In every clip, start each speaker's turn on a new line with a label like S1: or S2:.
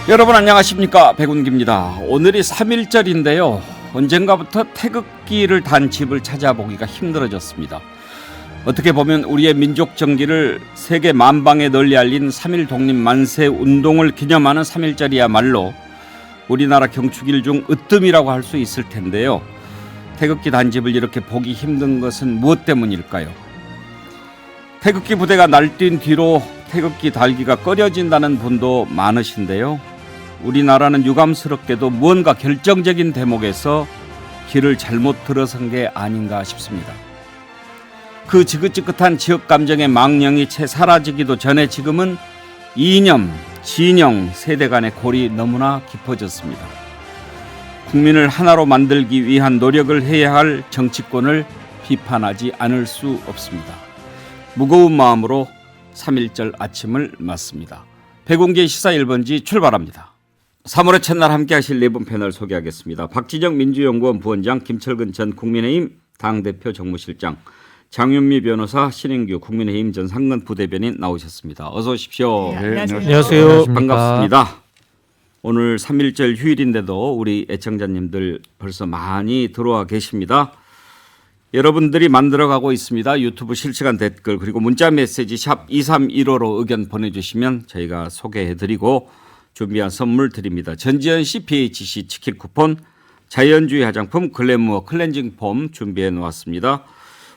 S1: 여러분 안녕하십니까, 백운기입니다. 오늘이 3.1절인데요 언젠가부터 태극기를 단 집을 찾아보기가 힘들어졌습니다. 어떻게 보면 우리의 민족 정기를 세계 만방에 널리 알린 3.1 독립 만세 운동을 기념하는 3.1절이야말로 우리나라 경축일 중 으뜸이라고 할 수 있을 텐데요. 태극기 단집을 이렇게 보기 힘든 것은 무엇 때문일까요? 태극기 부대가 날뛴 뒤로 태극기 달기가 꺼려진다는 분도 많으신데요. 우리나라는 유감스럽게도 무언가 결정적인 대목에서 길을 잘못 들어선 게 아닌가 싶습니다. 그 지긋지긋한 지역 감정의 망령이 채 사라지기도 전에 지금은 이념, 진영, 세대 간의 골이 너무나 깊어졌습니다. 국민을 하나로 만들기 위한 노력을 해야 할 정치권을 비판하지 않을 수 없습니다. 무거운 마음으로 3.1절 아침을 맞습니다. 백운기의 시사 1번지 출발합니다. 3월의 첫날 함께 하실 네 분 패널 소개하겠습니다. 박지정 민주연구원 부원장, 김철근 전 국민의힘 당대표 정무실장, 장윤미 변호사, 신인규 국민의힘 전 상근 부대변인 나오셨습니다. 어서 오십시오.
S2: 네, 안녕하세요.
S1: 반갑습니다. 오늘 3.1절 휴일인데도 우리 애청자님들 벌써 많이 들어와 계십니다. 여러분들이 만들어가고 있습니다. 유튜브 실시간 댓글 그리고 문자 메시지 샵 2315로 의견 보내주시면 저희가 소개해드리고 준비한 선물 드립니다. 전지현 씨 BHC 치킨 쿠폰, 자연주의 화장품 글래무어 클렌징 폼 준비해 놓았습니다.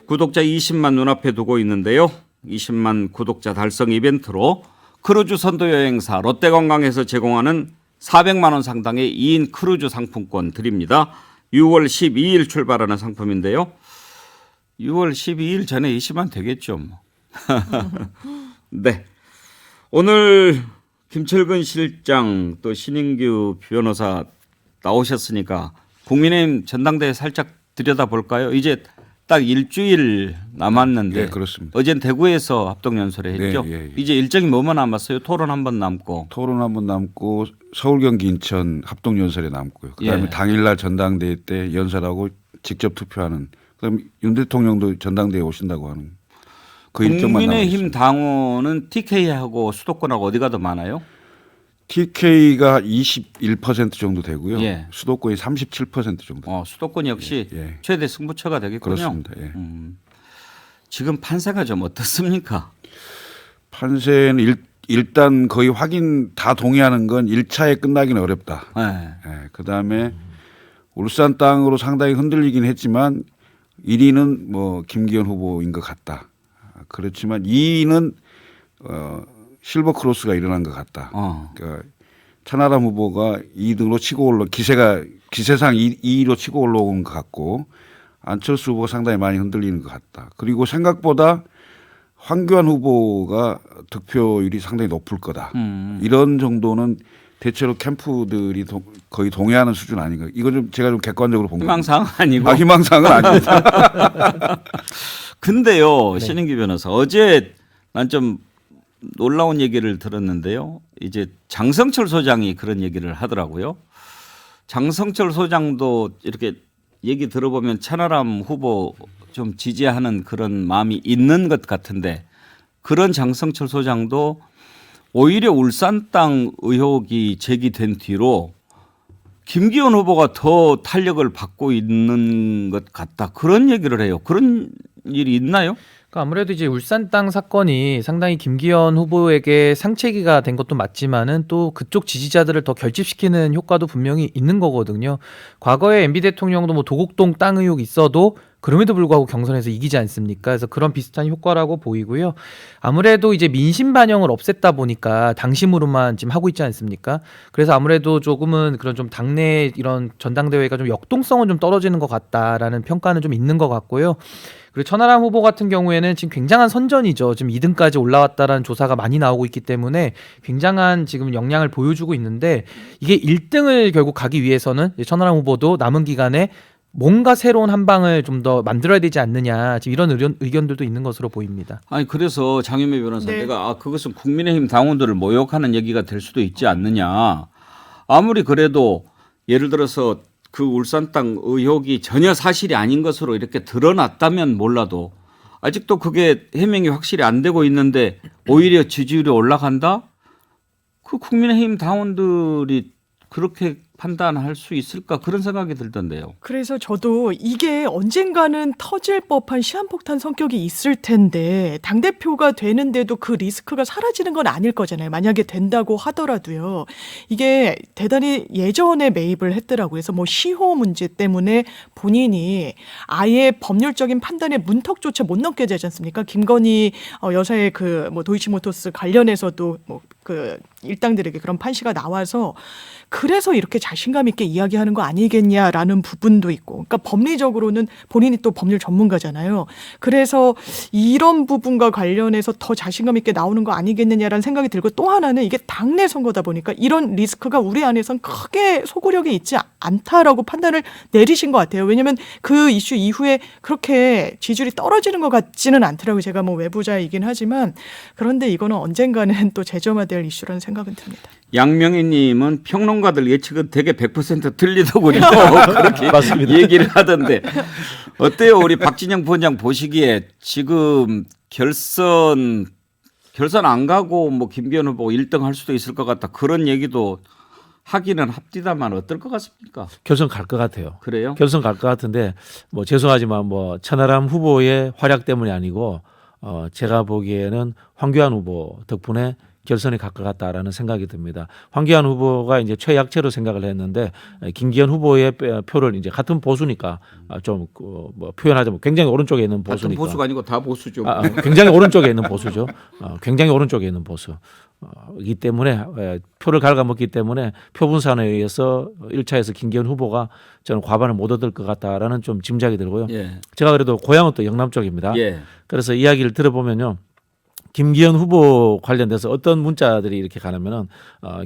S1: 구독자 20만 눈앞에 두고 있는데요. 20만 구독자 달성 이벤트로 크루즈 선도 여행사 롯데관광에서 제공하는 400만 원 상당의 2인 크루즈 상품권 드립니다. 6월 12일 출발하는 상품인데요. 6월 12일 전에 있으면 되겠죠. 뭐. 네. 오늘 김철근 실장 또 신인규 변호사 나오셨으니까 국민의힘 전당대회 살짝 들여다볼까요? 이제 딱 일주일 남았는데.
S3: 네, 그렇습니다.
S1: 어젠 대구에서 합동연설을 했죠.
S3: 네, 예.
S1: 이제 일정이 뭐만 남았어요? 토론 한 번 남고.
S3: 토론 한 번 남고 서울, 경기, 인천 합동연설에 남고요. 그다음에
S1: 예.
S3: 당일날 전당대회 때 연설하고 직접 투표하는. 그다음 윤 대통령도 전당대회 오신다고 하는 그 일정만
S1: 국민의힘
S3: 남았습니다.
S1: 당원은 TK하고 수도권하고 어디가 더 많아요?
S3: TK가 21% 정도 되고요.
S1: 예.
S3: 수도권이 37% 정도.
S1: 수도권 역시
S3: 예.
S1: 최대 승부처가 되겠군요.
S3: 그렇습니다. 예.
S1: 지금 판세가 좀 어떻습니까?
S3: 판세는 일단 거의 확인 다 동의하는 건 1차에 끝나기는 어렵다.
S1: 네.
S3: 예. 그다음에 울산 땅으로 상당히 흔들리긴 했지만 1위는 뭐 김기현 후보인 것 같다. 그렇지만 2위는 실버 크로스가 일어난 것 같다. 그러니까 천하람 후보가 2등으로 치고 기세상 2위로 치고 올라온 것 같고 안철수 후보가 상당히 많이 흔들리는 것 같다. 그리고 생각보다 황교안 후보가 득표율이 상당히 높을 거다. 이런 정도는 대체로 캠프들이 거의 동의하는 수준 아닌가. 이거 좀 제가 좀 객관적으로 본 겁니다.
S1: 희망사항 아니고.
S3: 희망사항은 아닙니다.
S1: 근데요,
S2: 네.
S1: 신인기 변호사, 어제 난 좀 놀라운 얘기를 들었는데요. 이제 장성철 소장이 그런 얘기를 하더라고요. 장성철 소장도 이렇게 얘기 들어보면 천하람 후보 좀 지지하는 그런 마음이 있는 것 같은데, 그런 장성철 소장도 오히려 울산 땅 의혹이 제기된 뒤로 김기현 후보가 더 탄력을 받고 있는 것 같다. 그런 얘기를 해요. 그런 일이 있나요?
S2: 그러니까 아무래도 이제 울산 땅 사건이 상당히 김기현 후보에게 상체기가 된 것도 맞지만은 또 그쪽 지지자들을 더 결집시키는 효과도 분명히 있는 거거든요. 과거에 MB 대통령도 뭐 도곡동 땅 의혹이 있어도 그럼에도 불구하고 경선에서 이기지 않습니까? 그래서 그런 비슷한 효과라고 보이고요. 아무래도 이제 민심 반영을 없앴다 보니까 당심으로만 지금 하고 있지 않습니까? 그래서 아무래도 조금은 그런 좀 당내 이런 전당대회가 좀 역동성은 좀 떨어지는 것 같다라는 평가는 좀 있는 것 같고요. 그리고 천하람 후보 같은 경우에는 지금 굉장한 선전이죠. 지금 2등까지 올라왔다라는 조사가 많이 나오고 있기 때문에 굉장한 지금 역량을 보여주고 있는데 이게 1등을 결국 가기 위해서는 천하람 후보도 남은 기간에 뭔가 새로운 한 방을 좀 더 만들어야 되지 않느냐 지금 이런 의견들도 있는 것으로 보입니다.
S1: 아니 그래서 장윤미 변호사
S4: 네.
S1: 내가 그것은 국민의힘 당원들을 모욕하는 얘기가 될 수도 있지 않느냐. 아무리 그래도 예를 들어서 그 울산 땅 의혹이 전혀 사실이 아닌 것으로 이렇게 드러났다면 몰라도 아직도 그게 해명이 확실히 안 되고 있는데 오히려 지지율이 올라간다? 그 국민의힘 당원들이 그렇게 판단할 수 있을까 그런 생각이 들던데요.
S4: 그래서 저도 이게 언젠가는 터질 법한 시한폭탄 성격이 있을 텐데 당대표가 되는데도 그 리스크가 사라지는 건 아닐 거잖아요. 만약에 된다고 하더라도요. 이게 대단히 예전에 매입을 했더라고요. 그래서 뭐 시호 문제 때문에 본인이 아예 법률적인 판단의 문턱조차 못 넘게 되지 않습니까? 김건희 여사의 그 뭐 도이치모터스 관련해서도 뭐 그 일당들에게 그런 판시가 나와서 그래서 이렇게 자신감 있게 이야기하는 거 아니겠냐라는 부분도 있고, 그러니까 법리적으로는 본인이 또 법률 전문가잖아요. 그래서 이런 부분과 관련해서 더 자신감 있게 나오는 거 아니겠느냐라는 생각이 들고, 또 하나는 이게 당내 선거다 보니까 이런 리스크가 우리 안에선 크게 소구력이 있지 않다라고 판단을 내리신 것 같아요. 왜냐하면 그 이슈 이후에 그렇게 지지율이 떨어지는 것 같지는 않더라고요. 제가 뭐 외부자이긴 하지만, 그런데 이거는 언젠가는 또 재점화될 이슈라는 생각은 듭니다.
S1: 양명희님은 평론가들 예측은 되게 100% 틀리더군요. 그렇게
S5: 맞습니다.
S1: 얘기를 하던데 어때요? 우리 박진영 부원장 보시기에 지금 결선 안 가고 뭐 김기현 후보 1등 할 수도 있을 것 같다. 그런 얘기도 하기는 합디다만 어떨 것 같습니까?
S5: 결선 갈 것 같아요.
S1: 그래요?
S5: 결선 갈 것 같은데 뭐 죄송하지만 뭐 천하람 후보의 활약 때문이 아니고 제가 보기에는 황교안 후보 덕분에 결선에 갈 것 같다라는 생각이 듭니다. 황교안 후보가 이제 최약체로 생각을 했는데 김기현 후보의 표를 이제 같은 보수니까 좀 뭐 표현하자면 굉장히 오른쪽에 있는
S1: 같은
S5: 보수니까.
S1: 보수가 아니고 다 보수죠.
S5: 굉장히 오른쪽에 있는 보수죠. 굉장히 오른쪽에 있는 보수. 이기 때문에 표를 갉아먹기 때문에 표 분산에 의해서 1차에서 김기현 후보가 저는 과반을 못 얻을 것 같다라는 좀 짐작이 들고요.
S1: 예.
S5: 제가 그래도 고향은 또 영남 쪽입니다.
S1: 예.
S5: 그래서 이야기를 들어보면요. 김기현 후보 관련돼서 어떤 문자들이 이렇게 가냐면은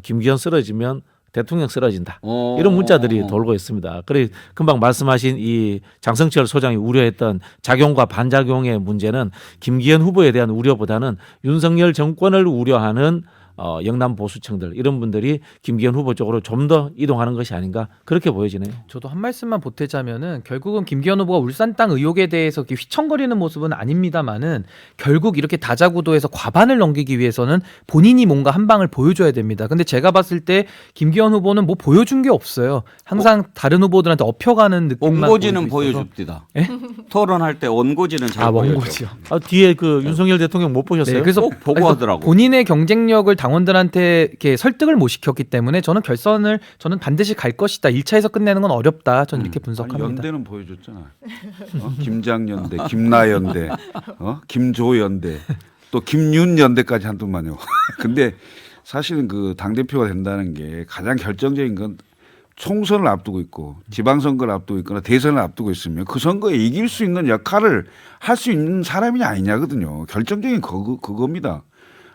S5: 김기현 쓰러지면 대통령 쓰러진다. 이런 문자들이 돌고 있습니다. 그래 금방 말씀하신 이 장성철 소장이 우려했던 작용과 반작용의 문제는 김기현 후보에 대한 우려보다는 윤석열 정권을 우려하는 영남 보수층들 이런 분들이 김기현 후보 쪽으로 좀 더 이동하는 것이 아닌가 그렇게 보여지네요.
S2: 저도 한 말씀만 보태자면은 결국은 김기현 후보가 울산 땅 의혹에 대해서 이렇게 휘청거리는 모습은 아닙니다만은 결국 이렇게 다자구도에서 과반을 넘기기 위해서는 본인이 뭔가 한 방을 보여줘야 됩니다. 근데 제가 봤을 때 김기현 후보는 뭐 보여준 게 없어요. 항상 다른 후보들한테 업혀가는 느낌만
S1: 원고지는
S2: 보이고 있어서.
S1: 보여줍니다. 토론할 때 원고지는 잘 보여줘.
S2: 원고지요.
S5: 뒤에 그 윤석열 대통령 못 보셨어요?
S2: 네, 그래서
S1: 꼭 보고하더라고.
S2: 본인의 경쟁력을 당원들한테 이렇게 설득을 못 시켰기 때문에 저는 결선을 저는 반드시 갈 것이다. 1차에서 끝내는 건 어렵다. 저는 이렇게
S3: 아니,
S2: 분석합니다.
S3: 연대는 보여줬잖아. 김장연대, 김나연대, 김조연대, 또 김윤연대까지 한동만요. 근데 사실은 그 당 대표가 된다는 게 가장 결정적인 건 총선을 앞두고 있고 지방선거를 앞두고 있거나 대선을 앞두고 있으면 그 선거에 이길 수 있는 역할을 할 수 있는 사람이냐 아니냐거든요. 결정적인 그겁니다.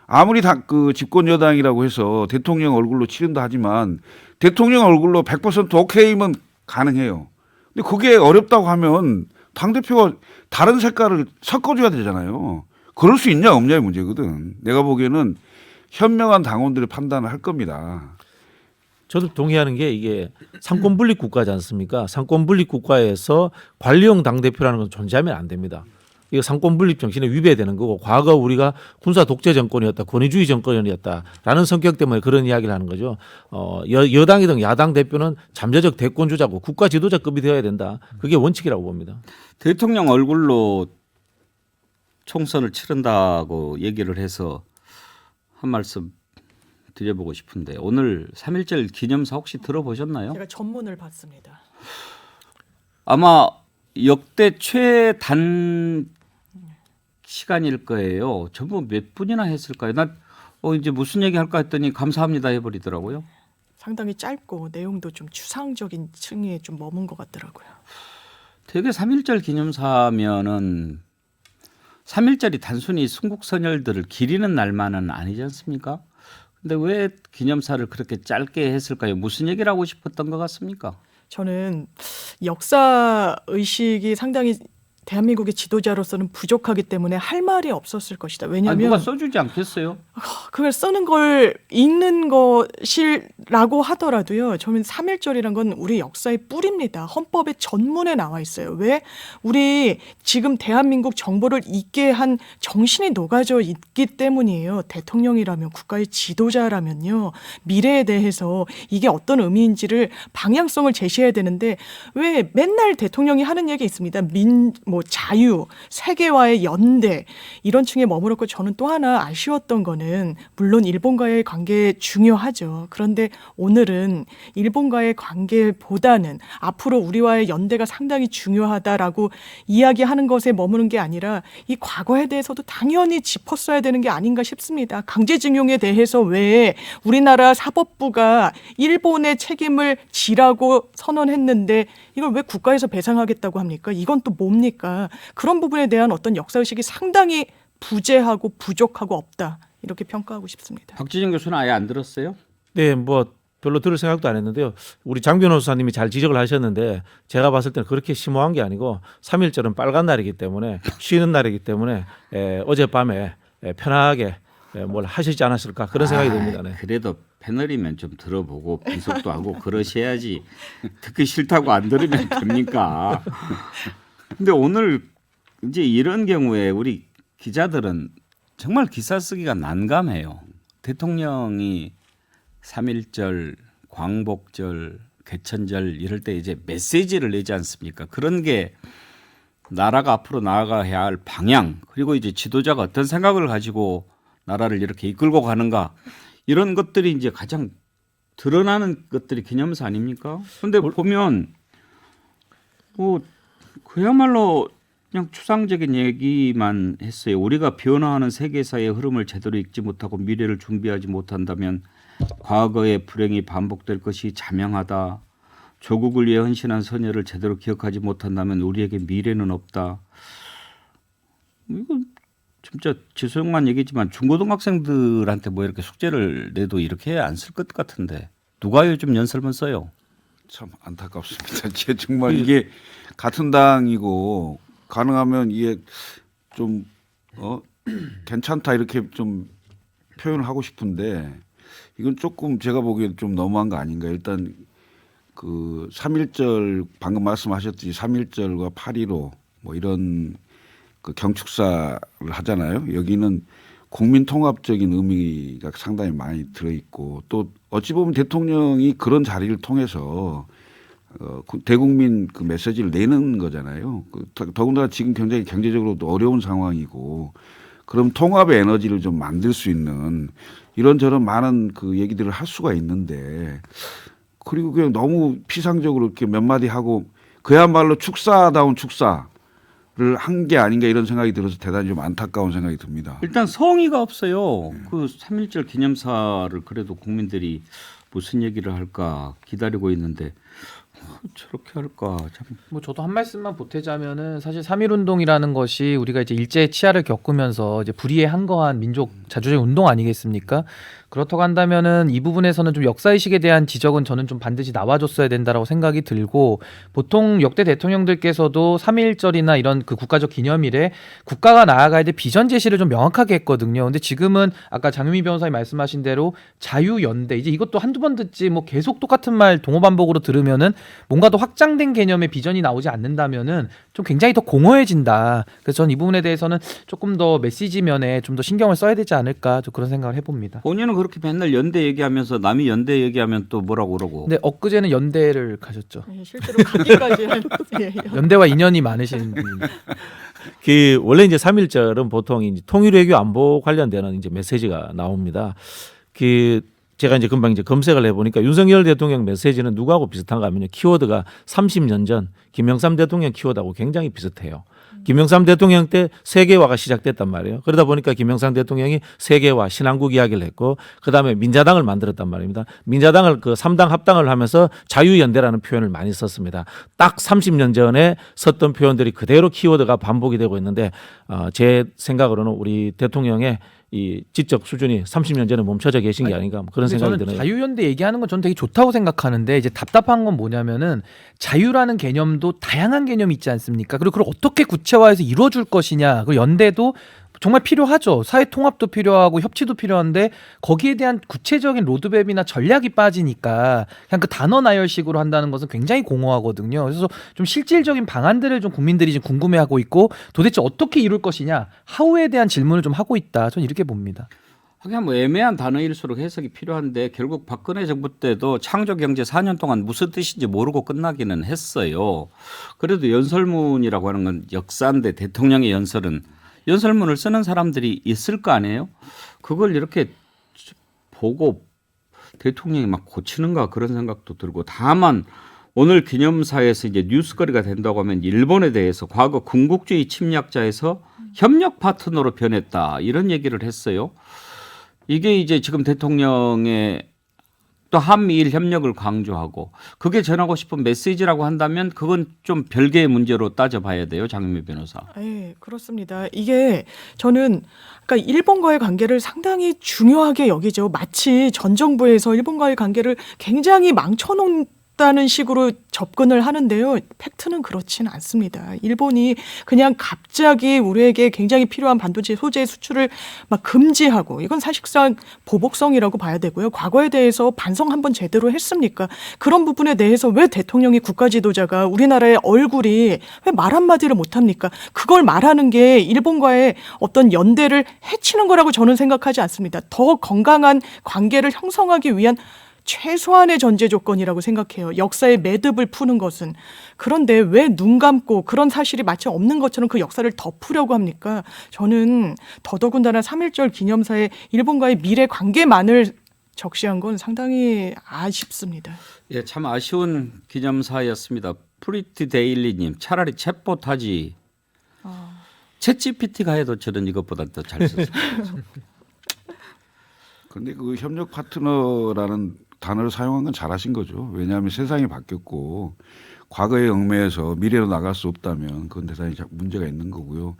S3: 아무리 그 집권 여당이라고 해서 대통령 얼굴로 치른다 하지만 대통령 얼굴로 100% 오케이면 가능해요. 근데 그게 어렵다고 하면 당대표가 다른 색깔을 섞어줘야 되잖아요. 그럴 수 있냐 없냐의 문제거든. 내가 보기에는 현명한 당원들의 판단을 할 겁니다.
S5: 저도 동의하는 게 이게 상권 분립 국가지 않습니까? 상권 분립 국가에서 관리형 당대표라는 건 존재하면 안 됩니다. 이거 상권 분립 정신에 위배되는 거고 과거 우리가 군사 독재 정권이었다, 권위주의 정권이었다라는 성격 때문에 그런 이야기를 하는 거죠. 여당이든 야당 대표는 잠재적 대권 주자고 국가 지도자급이 되어야 된다. 그게 원칙이라고 봅니다.
S1: 대통령 얼굴로 총선을 치른다고 얘기를 해서 한 말씀 드려보고 싶은데 오늘 3.1절 기념사 혹시 들어보셨나요?
S4: 제가 전문을 봤습니다.
S1: 아마 역대 최단 시간일 거예요. 전부 몇 분이나 했을까요? 난 이제 무슨 얘기 할까 했더니 감사합니다 해버리더라고요.
S4: 상당히 짧고 내용도 좀 추상적인 층에 좀 머문 것 같더라고요.
S1: 되게 3.1절 기념사면은 3.1절이 단순히 순국선열들을 기리는 날만은 아니지 않습니까? 근데 왜 기념사를 그렇게 짧게 했을까요? 무슨 얘기를 하고 싶었던 것 같습니까?
S4: 저는 역사 의식이 상당히 대한민국의 지도자로서는 부족하기 때문에 할 말이 없었을 것이다.
S1: 아니,
S4: 왜냐하면
S1: 누가 써주지 않겠어요?
S4: 그걸 쓰는 걸 읽는 것이라고 하더라도요. 저는 3.1절이란 건 우리 역사의 뿌리입니다. 헌법의 전문에 나와 있어요. 왜? 우리 지금 대한민국 정보를 잊게 한 정신이 녹아져 있기 때문이에요. 대통령이라면, 국가의 지도자라면요. 미래에 대해서 이게 어떤 의미인지를 방향성을 제시해야 되는데 왜 맨날 대통령이 하는 얘기 있습니다. 자유, 세계와의 연대 이런 층에 머물렀고 저는 또 하나 아쉬웠던 거는 물론 일본과의 관계 중요하죠. 그런데 오늘은 일본과의 관계보다는 앞으로 우리와의 연대가 상당히 중요하다라고 이야기하는 것에 머무는 게 아니라 이 과거에 대해서도 당연히 짚었어야 되는 게 아닌가 싶습니다. 강제징용에 대해서 왜 우리나라 사법부가 일본의 책임을 지라고 선언했는데 이걸 왜 국가에서 배상하겠다고 합니까? 이건 또 뭡니까? 그런 부분에 대한 어떤 역사의식이 상당히 부재하고 부족하고 없다. 이렇게 평가하고 싶습니다.
S1: 박지정 교수는 아예 안 들었어요?
S5: 네, 뭐 별로 들을 생각도 안 했는데요. 우리 장 변호사님이 잘 지적을 하셨는데 제가 봤을 때는 그렇게 심오한 게 아니고 3.1절은 빨간 날이기 때문에 쉬는 날이기 때문에 어젯밤에 편하게 뭘 하시지 않았을까 그런 생각이 듭니다. 네.
S1: 그래도 패널이면 좀 들어보고 분석도 하고 그러셔야지. 듣기 싫다고 안 들으면 됩니까? 근데 오늘 이제 이런 경우에 우리 기자들은 정말 기사 쓰기가 난감해요. 대통령이 3.1절, 광복절, 개천절 이럴 때 이제 메시지를 내지 않습니까? 그런 게 나라가 앞으로 나아가야 할 방향 그리고 이제 지도자가 어떤 생각을 가지고 나라를 이렇게 이끌고 가는가 이런 것들이 이제 가장 드러나는 것들이 기념사 아닙니까? 그런데 보면 뭐 그야말로 그냥 추상적인 얘기만 했어요. 우리가 변화하는 세계사의 흐름을 제대로 읽지 못하고 미래를 준비하지 못한다면 과거의 불행이 반복될 것이 자명하다. 조국을 위해 헌신한 선열을 제대로 기억하지 못한다면 우리에게 미래는 없다. 이건 진짜 죄송한 얘기지만 중고등학생들한테 뭐 이렇게 숙제를 내도 이렇게 안 쓸 것 같은데 누가 요즘 연설문 써요?
S3: 참 안타깝습니다. 정말 이게 같은 당이고 가능하면 이게 좀 괜찮다 이렇게 좀 표현을 하고 싶은데 이건 조금 제가 보기엔 좀 너무한 거 아닌가. 일단 그 3.1절 방금 말씀하셨듯이 3.1절과 8.15 뭐 이런 그 경축사를 하잖아요. 여기는 국민 통합적인 의미가 상당히 많이 들어있고 또 어찌 보면 대통령이 그런 자리를 통해서 대국민 그 메시지를 내는 거잖아요. 더군다나 지금 굉장히 경제적으로도 어려운 상황이고 그럼 통합의 에너지를 좀 만들 수 있는 이런저런 많은 그 얘기들을 할 수가 있는데 그리고 그냥 너무 피상적으로 이렇게 몇 마디 하고 그야말로 축사다운 축사를 한 게 아닌가 이런 생각이 들어서 대단히 좀 안타까운 생각이 듭니다.
S1: 일단 성의가 없어요. 그 3.1절 기념사를 그래도 국민들이 무슨 얘기를 할까 기다리고 있는데 저렇게 할까 참.
S2: 뭐 저도 한 말씀만 보태자면은 사실 3.1 운동이라는 것이 우리가 이제 일제 치하를 겪으면서 이제 불의에 항거한 민족 자주적인 운동 아니겠습니까? 그렇다고 한다면은 이 부분에서는 좀 역사의식에 대한 지적은 저는 좀 반드시 나와줬어야 된다라고 생각이 들고 보통 역대 대통령들께서도 3.1절이나 이런 그 국가적 기념일에 국가가 나아가야 될 비전 제시를 좀 명확하게 했거든요. 근데 지금은 아까 장유미 변호사님 말씀하신 대로 자유연대 이제 이것도 한두 번 듣지 뭐 계속 똑같은 말 동호반복으로 들으면은 뭔가 더 확장된 개념의 비전이 나오지 않는다면은 좀 굉장히 더 공허해진다. 그래서 저는 이 부분에 대해서는 조금 더 메시지 면에 좀 더 신경을 써야 되지 않을까 좀 그런 생각을 해봅니다.
S1: 본인은 그렇게 맨날 연대 얘기하면서 남이 연대 얘기하면 또 뭐라고 그러고.
S2: 근데 엊그제는 연대를 가셨죠.
S4: 실제로 가기까지 한
S2: 연대와 인연이 많으신 분.
S5: 그 원래 이제 3.1절은 보통 이제 통일외교 안보 관련되는 이제 메시지가 나옵니다. 그 제가 이제 금방 이제 검색을 해보니까 윤석열 대통령 메시지는 누구하고 비슷한가 하면요. 키워드가 30년 전 김영삼 대통령 키워드하고 굉장히 비슷해요. 김영삼 대통령 때 세계화가 시작됐단 말이에요. 그러다 보니까 김영삼 대통령이 세계화, 신한국 이야기를 했고 그다음에 민자당을 만들었단 말입니다. 민자당을 그 3당 합당을 하면서 자유연대라는 표현을 많이 썼습니다. 딱 30년 전에 썼던 표현들이 그대로 키워드가 반복이 되고 있는데 제 생각으로는 우리 대통령의 이 지적 수준이 30년 전에 멈춰져 계신 게 아닌가 뭐 그런
S2: 근데
S5: 생각이
S2: 저는
S5: 드네요.
S2: 자유연대 얘기하는 건 저는 되게 좋다고 생각하는데 이제 답답한 건 뭐냐면은 자유라는 개념도 다양한 개념이 있지 않습니까? 그리고 그걸 어떻게 구체화해서 이루어줄 것이냐. 그리고 연대도 정말 필요하죠. 사회 통합도 필요하고 협치도 필요한데 거기에 대한 구체적인 로드맵이나 전략이 빠지니까 그냥 그 단어 나열식으로 한다는 것은 굉장히 공허하거든요. 그래서 좀 실질적인 방안들을 좀 국민들이 지금 궁금해하고 있고 도대체 어떻게 이룰 것이냐, 하우에 대한 질문을 좀 하고 있다. 저는 이렇게 봅니다.
S1: 하긴 뭐 애매한 단어일수록 해석이 필요한데 결국 박근혜 정부 때도 창조경제 4년 동안 무슨 뜻인지 모르고 끝나기는 했어요. 그래도 연설문이라고 하는 건 역사인데 대통령의 연설문을 쓰는 사람들이 있을 거 아니에요? 그걸 이렇게 보고 대통령이 막 고치는가 그런 생각도 들고 다만 오늘 기념사에서 이제 뉴스거리가 된다고 하면 일본에 대해서 과거 군국주의 침략자에서 협력 파트너로 변했다 이런 얘기를 했어요. 이게 이제 지금 대통령의 또 한미일 협력을 강조하고 그게 전하고 싶은 메시지라고 한다면 그건 좀 별개의 문제로 따져봐야 돼요. 장윤미 변호사.
S4: 네, 그렇습니다. 이게 저는 그러니까 일본과의 관계를 상당히 중요하게 여기죠. 마치 전 정부에서 일본과의 관계를 굉장히 망쳐놓다는 식으로 접근을 하는데요. 팩트는 그렇지는 않습니다. 일본이 그냥 갑자기 우리에게 굉장히 필요한 반도체 소재 수출을 막 금지하고 이건 사실상 보복성이라고 봐야 되고요. 과거에 대해서 반성 한번 제대로 했습니까? 그런 부분에 대해서 왜 대통령이 국가 지도자가 우리나라의 얼굴이 왜 말 한마디를 못합니까? 그걸 말하는 게 일본과의 어떤 연대를 해치는 거라고 저는 생각하지 않습니다. 더 건강한 관계를 형성하기 위한 최소한의 전제 조건이라고 생각해요. 역사의 매듭을 푸는 것은. 그런데 왜 눈 감고 그런 사실이 마치 없는 것처럼 그 역사를 덮으려고 합니까? 저는 더더군다나 3.1절 기념사에 일본과의 미래 관계만을 적시한 건 상당히 아쉽습니다.
S1: 예, 참 아쉬운 기념사였습니다. 프리티 데일리님 차라리 챗봇 하지. 챗GPT가 해도 저는 이것보다 더 잘 썼습니다.
S3: 그런데 그 협력 파트너라는 단어를 사용한 건 잘하신 거죠. 왜냐하면 세상이 바뀌었고 과거에 얽매여서 미래로 나갈 수 없다면 그건 대단히 문제가 있는 거고요.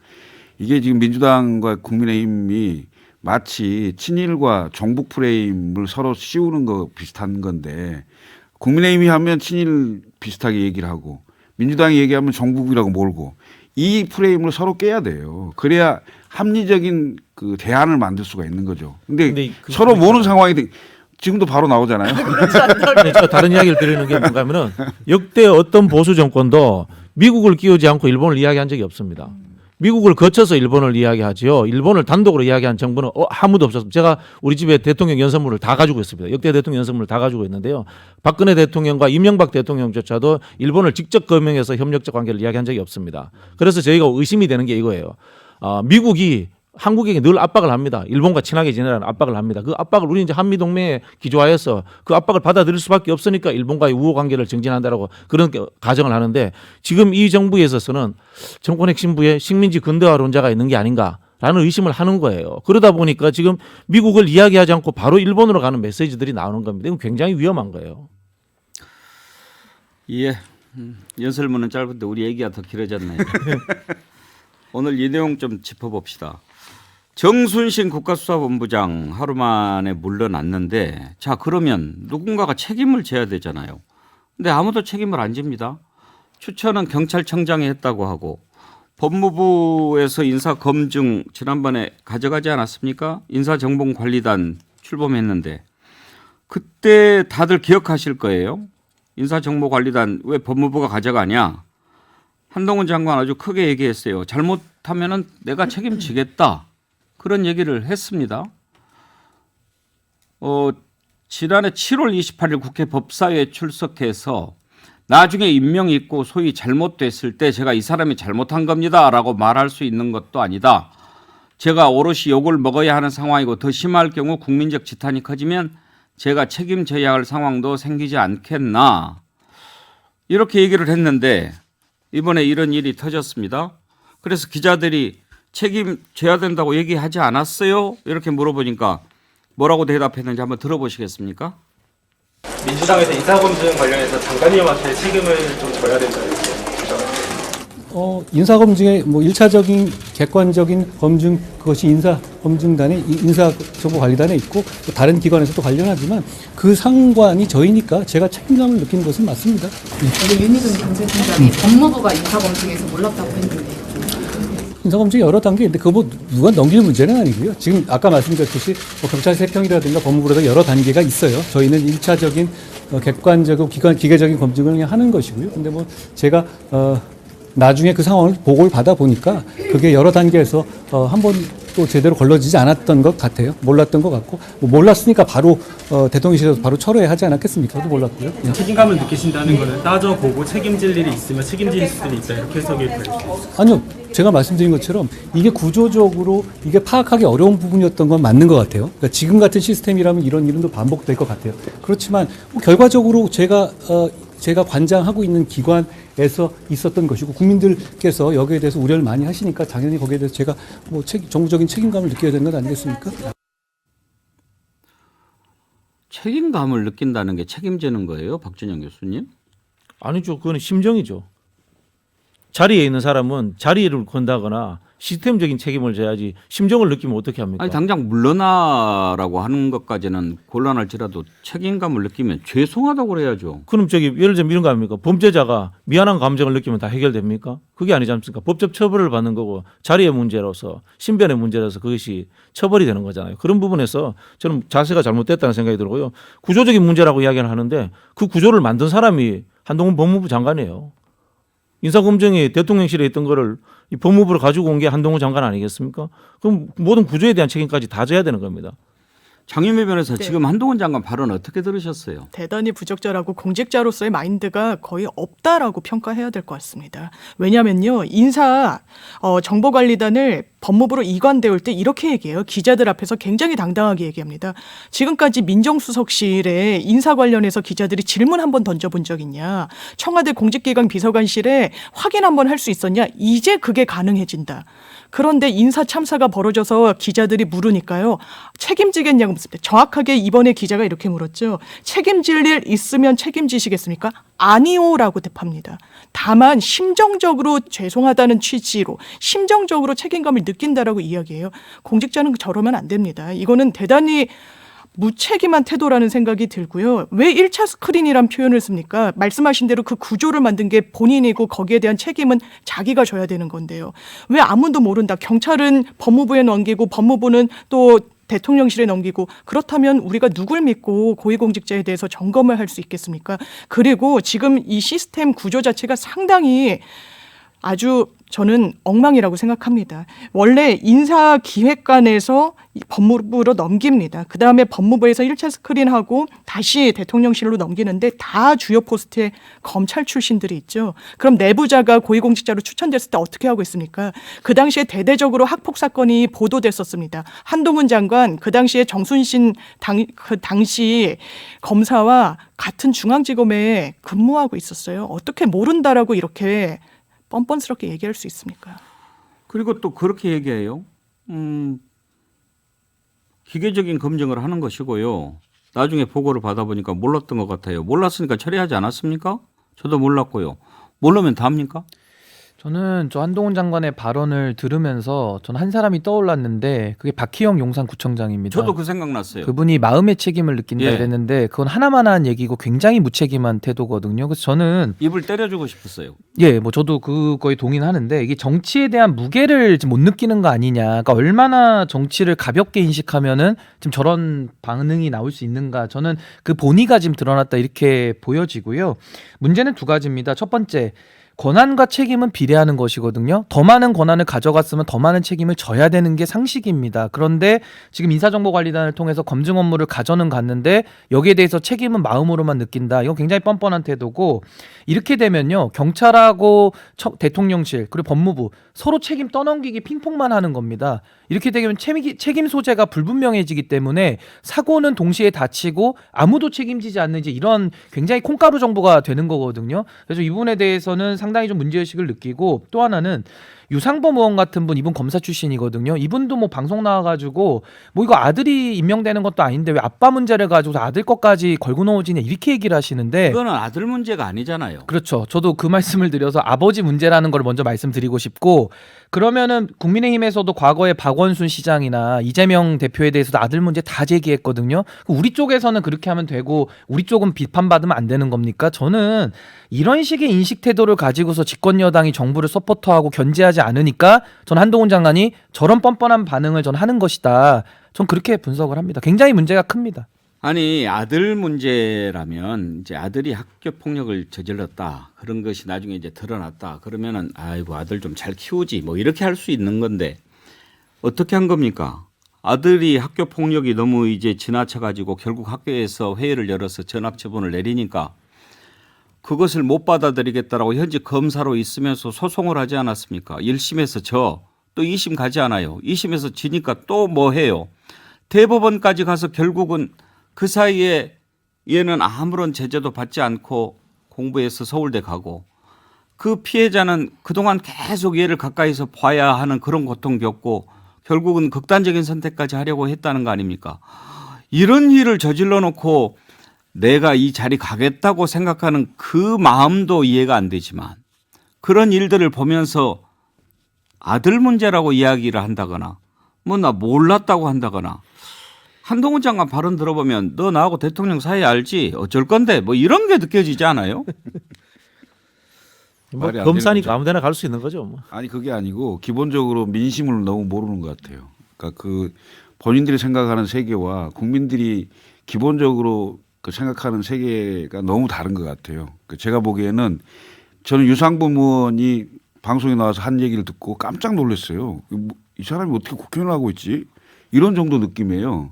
S3: 이게 지금 민주당과 국민의힘이 마치 친일과 종북 프레임을 서로 씌우는 거 비슷한 건데 국민의힘이 하면 친일 비슷하게 얘기를 하고 민주당이 얘기하면 종북이라고 몰고 이 프레임을 서로 깨야 돼요. 그래야 합리적인 그 대안을 만들 수가 있는 거죠. 근데 서로 모르는 상황이 지금도 바로 나오잖아요.
S5: 네, 제가 다른 이야기를 드리는 게 뭔가 하면은 역대 어떤 보수 정권도 미국을 끼우지 않고 일본을 이야기한 적이 없습니다. 미국을 거쳐서 일본을 이야기하지요. 일본을 단독으로 이야기한 정부는 아무도 없었습니다. 제가 우리 집에 대통령 연설문을 다 가지고 있습니다. 역대 대통령 연설문을 다 가지고 있는데요. 박근혜 대통령과 이명박 대통령조차도 일본을 직접 거명해서 협력적 관계를 이야기한 적이 없습니다. 그래서 저희가 의심이 되는 게 이거예요. 미국이 한국에게 늘 압박을 합니다. 일본과 친하게 지내라는 압박을 합니다. 그 압박을 우리 이제 한미 동맹에 기조하여서 그 압박을 받아들일 수밖에 없으니까 일본과의 우호 관계를 정진한다라고 그런 가정을 하는데 지금 이 정부에 있어서는 정권 핵심부에 식민지 근대화론자가 있는 게 아닌가라는 의심을 하는 거예요. 그러다 보니까 지금 미국을 이야기하지 않고 바로 일본으로 가는 메시지들이 나오는 겁니다. 이건 굉장히 위험한 거예요.
S1: 예, 연설문은 짧은데 우리 얘기가 더 길어졌네요. 오늘 이 내용 좀 짚어봅시다. 정순신 국가수사본부장 하루 만에 물러났는데 자 그러면 누군가가 책임을 져야 되잖아요. 근데 아무도 책임을 안 집니다. 추천은 경찰청장이 했다고 하고 법무부에서 인사검증 지난번에 가져가지 않았습니까? 인사정보관리단 출범했는데 그때 다들 기억하실 거예요. 인사정보관리단 왜 법무부가 가져가냐. 한동훈 장관 아주 크게 얘기했어요. 잘못하면은 내가 책임지겠다. 그런 얘기를 했습니다. 지난해 7월 28일 국회 법사위에 출석해서 나중에 임명이 있고 소위 잘못됐을 때 제가 이 사람이 잘못한 겁니다라고 말할 수 있는 것도 아니다. 제가 오롯이 욕을 먹어야 하는 상황이고 더 심할 경우 국민적 지탄이 커지면 제가 책임져야 할 상황도 생기지 않겠나. 이렇게 얘기를 했는데 이번에 이런 일이 터졌습니다. 그래서 기자들이 책임져야 된다고 얘기하지 않았어요? 이렇게 물어보니까 뭐라고 대답했는지 한번 들어보시겠습니까?
S6: 민주당에서 인사검증 관련해서 장관님한테 책임을 좀 져야 된다 이렇게 주장을. 인사검증의 뭐 1차적인 객관적인 검증 그것이 인사검증단의 인사정보관리단에 있고 또 다른 기관에서도 관련하지만 그 상관이 저희니까 제가 책임감을 느끼는 것은 맞습니다.
S7: 근데 윤희근 경찰청장이 법무부가 인사검증에서 몰랐다고 했는데
S6: 인사검증이 여러 단계인데 그거 뭐 누가 넘길 문제는 아니고요. 지금 아까 말씀드렸듯이 뭐 경찰 세평이라든가 법무부라든가 여러 단계가 있어요. 저희는 1차적인 객관적이고 기계적인 검증을 그냥 하는 것이고요. 근데 뭐 제가 나중에 그 상황을 보고를 받아 보니까 그게 여러 단계에서 한 번 또 제대로 걸러지지 않았던 것 같아요. 몰랐던 것 같고 뭐 몰랐으니까 바로 대통령실에서 바로 철회하지 않았겠습니까? 저도 몰랐고요. 예.
S8: 책임감을 느끼신다는 거는 따져보고 책임질 일이 있으면 책임질 수도 있다 이렇게 해석이 될 수 있어요.
S6: 아니요. 제가 말씀드린 것처럼 이게 구조적으로 이게 파악하기 어려운 부분이었던 건 맞는 것 같아요. 그러니까 지금 같은 시스템이라면 이런 일은 또 반복될 것 같아요. 그렇지만 뭐 결과적으로 제가 관장하고 있는 기관에서 있었던 것이고 국민들께서 여기에 대해서 우려를 많이 하시니까 당연히 거기에 대해서 제가 뭐 정부적인 책임감을 느껴야 되는 것 아니겠습니까?
S1: 책임감을 느낀다는 게 책임지는 거예요, 박준영 교수님?
S5: 아니죠. 그건 심정이죠. 자리에 있는 사람은 자리를 건다거나 시스템적인 책임을 져야지 심정을 느끼면 어떻게 합니까?
S1: 아니 당장 물러나라고 하는 것까지는 곤란할지라도 책임감을 느끼면 죄송하다고 그래야죠.
S5: 그럼 예를 들면 이런 거 아닙니까? 범죄자가 미안한 감정을 느끼면 다 해결됩니까? 그게 아니지 않습니까? 법적 처벌을 받는 거고 자리의 문제로서 신변의 문제라서 그것이 처벌이 되는 거잖아요. 그런 부분에서 저는 자세가 잘못됐다는 생각이 들고요. 구조적인 문제라고 이야기를 하는데 그 구조를 만든 사람이 한동훈 법무부 장관이에요. 인사검증이 대통령실에 있던 거를 이 법무부를 가지고 온 게 한동훈 장관 아니겠습니까? 그럼 모든 구조에 대한 책임까지 다 져야 되는 겁니다.
S1: 장윤미 변호사
S4: 네.
S1: 지금 한동훈 장관 발언 어떻게 들으셨어요?
S4: 대단히 부적절하고 공직자로서의 마인드가 거의 없다라고 평가해야 될 것 같습니다. 왜냐면요. 정보관리단을 법무부로 이관되올 때 이렇게 얘기해요. 기자들 앞에서 굉장히 당당하게 얘기합니다. 지금까지 민정수석실에 인사 관련해서 기자들이 질문 한번 던져본 적 있냐? 청와대 공직기강 비서관실에 확인 한번 할 수 있었냐? 이제 그게 가능해진다. 그런데 인사 참사가 벌어져서 기자들이 물으니까요. 책임지겠냐고 묻습니다. 정확하게 이번에 기자가 이렇게 물었죠. 책임질 일 있으면 책임지시겠습니까? 아니오라고 답합니다. 다만 심정적으로 죄송하다는 취지로 심정적으로 책임감을 느낀다라고 이야기해요. 공직자는 저러면 안 됩니다. 이거는 대단히 무책임한 태도라는 생각이 들고요. 왜 1차 스크린이란 표현을 씁니까? 말씀하신 대로 그 구조를 만든 게 본인이고 거기에 대한 책임은 자기가 져야 되는 건데요. 왜 아무도 모른다. 경찰은 법무부에 넘기고 법무부는 또 대통령실에 넘기고 그렇다면 우리가 누굴 믿고 고위공직자에 대해서 점검을 할 수 있겠습니까? 그리고 지금 이 시스템 구조 자체가 상당히 아주 저는 엉망이라고 생각합니다. 원래 인사기획관에서 법무부로 넘깁니다. 그다음에 법무부에서 1차 스크린하고 다시 대통령실로 넘기는데 다 주요 포스트에 검찰 출신들이 있죠. 그럼 내부자가 고위공직자로 추천됐을 때 어떻게 하고 있습니까? 그 당시에 대대적으로 학폭 사건이 보도됐었습니다. 한동훈 장관 그 당시에 정순신 당시 검사와 같은 중앙지검에 근무하고 있었어요. 어떻게 모른다라고 이렇게 뻔뻔스럽게 얘기할 수 있습니까?
S1: 그리고 또 그렇게 얘기해요. 기계적인 검증을 하는 것이고요. 나중에 보고를 받아보니까 몰랐던 것 같아요. 몰랐으니까 처리하지 않았습니까? 저도 몰랐고요. 모르면 다 합니까?
S2: 저는 저 한동훈 장관의 발언을 들으면서 저는 한 사람이 떠올랐는데 그게 박희영 용산구청장입니다.
S1: 저도 그 생각났어요.
S2: 그분이 마음의 책임을 느낀다
S1: 예.
S2: 이랬는데 그건 하나만 한 얘기고 굉장히 무책임한 태도거든요. 그래서 저는
S1: 입을 때려주고 싶었어요.
S2: 뭐 저도 그거에 동의는 하는데 이게 정치에 대한 무게를 지금 못 느끼는 거 아니냐. 그러니까 얼마나 정치를 가볍게 인식하면은 지금 저런 반응이 나올 수 있는가. 저는 그 본의가 지금 드러났다 이렇게 보여지고요. 문제는 두 가지입니다. 첫 번째. 권한과 책임은 비례하는 것이거든요. 더 많은 권한을 가져갔으면 더 많은 책임을 져야 되는 게 상식입니다. 그런데 지금 인사정보관리단을 통해서 검증 업무를 가져는 갔는데 여기에 대해서 책임은 마음으로만 느낀다. 이건 굉장히 뻔뻔한 태도고 이렇게 되면요. 경찰하고 대통령실 그리고 법무부 서로 책임 떠넘기기 핑퐁만 하는 겁니다. 이렇게 되면 책임 소재가 불분명해지기 때문에 사고는 동시에 닥치고 아무도 책임지지 않는 이제 이런 굉장히 콩가루 정부가 되는 거거든요. 그래서 이 부분에 대해서는 상당히 좀 문제의식을 느끼고 또 하나는 유상범 의원 같은 분, 이분 검사 출신이거든요. 이분도 뭐 방송 나와가지고 뭐 이거 아들이 임명되는 것도 아닌데 왜 아빠 문제를 가지고 아들 것까지 걸고 넘어지냐 이렇게 얘기를 하시는데
S1: 이거는 아들 문제가 아니잖아요.
S2: 그렇죠. 저도 그 말씀을 드려서 아버지 문제라는 걸 먼저 말씀드리고 싶고 그러면은 국민의힘에서도 과거에 박원순 시장이나 이재명 대표에 대해서도 아들 문제 다 제기했거든요. 우리 쪽에서는 그렇게 하면 되고 우리 쪽은 비판받으면 안 되는 겁니까? 저는 이런 식의 인식 태도를 가지고서 집권 여당이 정부를 서포터하고 견제하지 않으니까 전 한동훈 장관이 저런 뻔뻔한 반응을 전 하는 것이다. 전 그렇게 분석을 합니다. 굉장히 문제가 큽니다.
S1: 아니 아들 문제라면 이제 아들이 학교 폭력을 저질렀다 그런 것이 나중에 이제 드러났다 그러면은 아이고 아들 좀 잘 키우지 뭐 이렇게 할 수 있는 건데 어떻게 한 겁니까? 아들이 학교 폭력이 너무 이제 지나쳐 가지고 결국 학교에서 회의를 열어서 전학 처분을 내리니까 그것을 못 받아들이겠다라고 현직 검사로 있으면서 소송을 하지 않았습니까? 1심에서 또 2심 가지 않아요. 2심에서 지니까 또 뭐 해요? 대법원까지 가서 결국은 그 사이에 얘는 아무런 제재도 받지 않고 공부해서 서울대 가고 그 피해자는 그동안 계속 얘를 가까이서 봐야 하는 그런 고통 겪고 결국은 극단적인 선택까지 하려고 했다는 거 아닙니까? 이런 일을 저질러 놓고 내가 이 자리 가겠다고 생각하는 그 마음도 이해가 안 되지만 그런 일들을 보면서 아들 문제라고 이야기를 한다거나 뭐 나 몰랐다고 한다거나 한동훈 장관 발언 들어보면 너 나하고 대통령 사이 알지? 어쩔 건데? 뭐 이런 게 느껴지지 않아요?
S5: 뭐
S3: 말이 안
S5: 검사니까
S3: 되는
S5: 아무데나 갈 수 있는 거죠. 뭐.
S3: 아니 그게 아니고 기본적으로 민심을 너무 모르는 것 같아요. 그러니까 그 본인들이 생각하는 세계와 국민들이 기본적으로 그 생각하는 세계가 너무 다른 것 같아요. 제가 보기에는 저는 유상범 의원이 방송에 나와서 한 얘기를 듣고 깜짝 놀랐어요. 이 사람이 어떻게 국회의원을 하고 있지? 이런 정도 느낌이에요.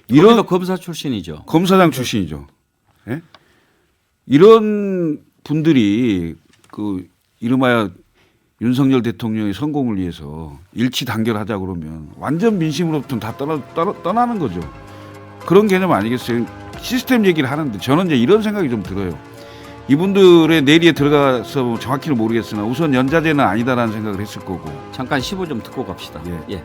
S1: 이런 검사 출신이죠.
S3: 검사장 출신이죠. 예? 이런 분들이 그 이름하여 윤석열 대통령의 성공을 위해서 일치 단결하자 그러면 완전 민심으로부터는 다 떠나는 거죠. 그런 개념 아니겠어요? 시스템 얘기를 하는데 저는 이제 이런 생각이 좀 들어요. 이분들의 내리에 들어가서 정확히는 모르겠으나 우선 연자제는 아니다라는 생각을 했을 거고.
S1: 잠깐 15 좀 듣고 갑시다.
S3: 예.
S1: 예.